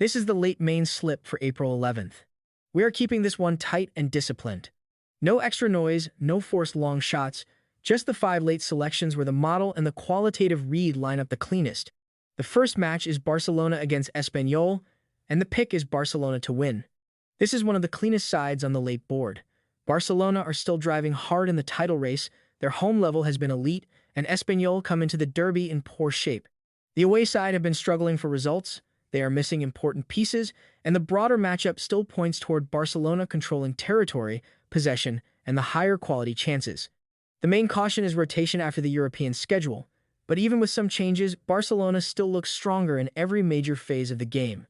This is the late main slip for April 11th. We are keeping this one tight and disciplined. No extra noise, no forced long shots, just the 5 late selections where the model and the qualitative read line up the cleanest. The first match is Barcelona against Espanyol, and the pick is Barcelona to win. This is one of the cleanest sides on the late board. Barcelona are still driving hard in the title race, their home level has been elite, and Espanyol come into the derby in poor shape. The away side have been struggling for results, they are missing important pieces, and the broader matchup still points toward Barcelona controlling territory, possession, and the higher quality chances. The main caution is rotation after the European schedule, but even with some changes, Barcelona still looks stronger in every major phase of the game.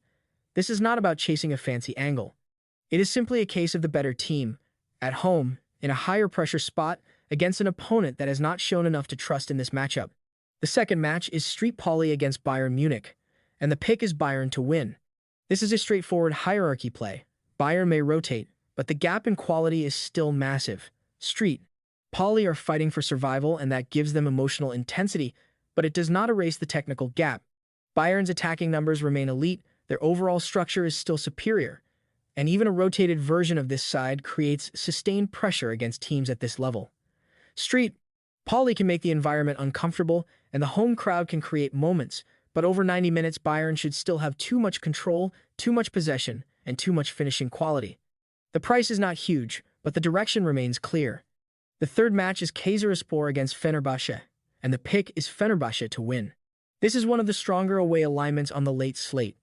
This is not about chasing a fancy angle. It is simply a case of the better team, at home, in a higher pressure spot, against an opponent that has not shown enough to trust in this matchup. The second match is Street Pauli against Bayern Munich, and the pick is Bayern to win. This is a straightforward hierarchy play. Bayern may rotate, but the gap in quality is still massive. Street Pauli are fighting for survival, and that gives them emotional intensity, but it does not erase the technical gap. Bayern's attacking numbers remain elite, their overall structure is still superior, and even a rotated version of this side creates sustained pressure against teams at this level. Street Pauli can make the environment uncomfortable, and the home crowd can create moments, but over 90 minutes Bayern should still have too much control, too much possession, and too much finishing quality. The price is not huge, but the direction remains clear. The third match is Kayserispor against Fenerbahçe, and the pick is Fenerbahçe to win. This is one of the stronger away alignments on the late slate.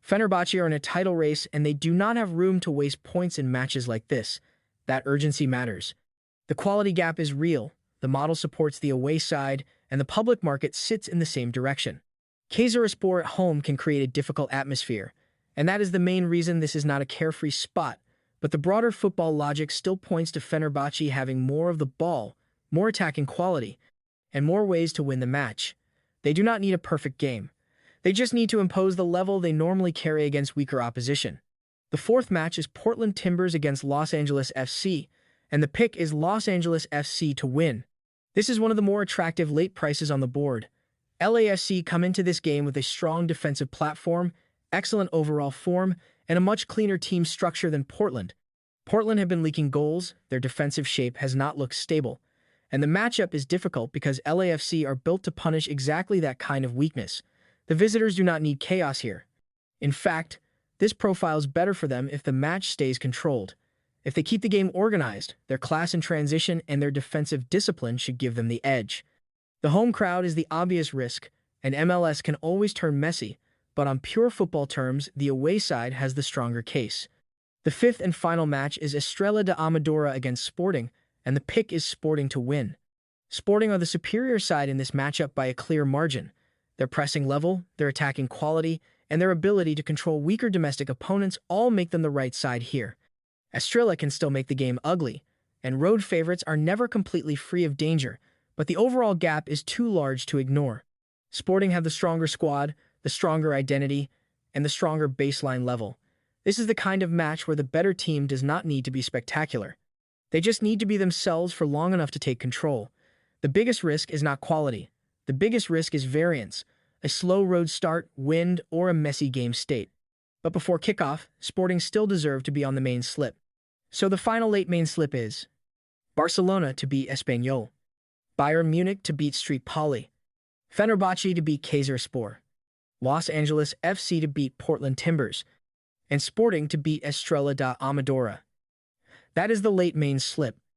Fenerbahçe are in a title race, and they do not have room to waste points in matches like this. That urgency matters. The quality gap is real, the model supports the away side, and the public market sits in the same direction. Kayserispor at home can create a difficult atmosphere, and that is the main reason this is not a carefree spot, but the broader football logic still points to Fenerbahçe having more of the ball, more attacking quality, and more ways to win the match. They do not need a perfect game. They just need to impose the level they normally carry against weaker opposition. The fourth match is Portland Timbers against Los Angeles FC, and the pick is Los Angeles FC to win. This is one of the more attractive late prices on the board. LAFC come into this game with a strong defensive platform, excellent overall form, and a much cleaner team structure than Portland. Portland have been leaking goals, their defensive shape has not looked stable, and the matchup is difficult because LAFC are built to punish exactly that kind of weakness. The visitors do not need chaos here. In fact, this profile is better for them if the match stays controlled. If they keep the game organized, their class in transition and their defensive discipline should give them the edge. The home crowd is the obvious risk, and MLS can always turn messy, but on pure football terms, the away side has the stronger case. The fifth and final match is Estrela de Amadora against Sporting, and the pick is Sporting to win. Sporting are the superior side in this matchup by a clear margin. Their pressing level, their attacking quality, and their ability to control weaker domestic opponents all make them the right side here. Estrela can still make the game ugly, and road favorites are never completely free of danger, but the overall gap is too large to ignore. Sporting have the stronger squad, the stronger identity, and the stronger baseline level. This is the kind of match where the better team does not need to be spectacular. They just need to be themselves for long enough to take control. The biggest risk is not quality. The biggest risk is variance, a slow road start, wind, or a messy game state. But before kickoff, Sporting still deserve to be on the main slip. So the final late main slip is Barcelona to beat Espanyol, Bayern Munich to beat Street Pauli, Fenerbahçe to beat Kayserispor, Los Angeles FC to beat Portland Timbers, and Sporting to beat Estrela da Amadora. That is the late main slip.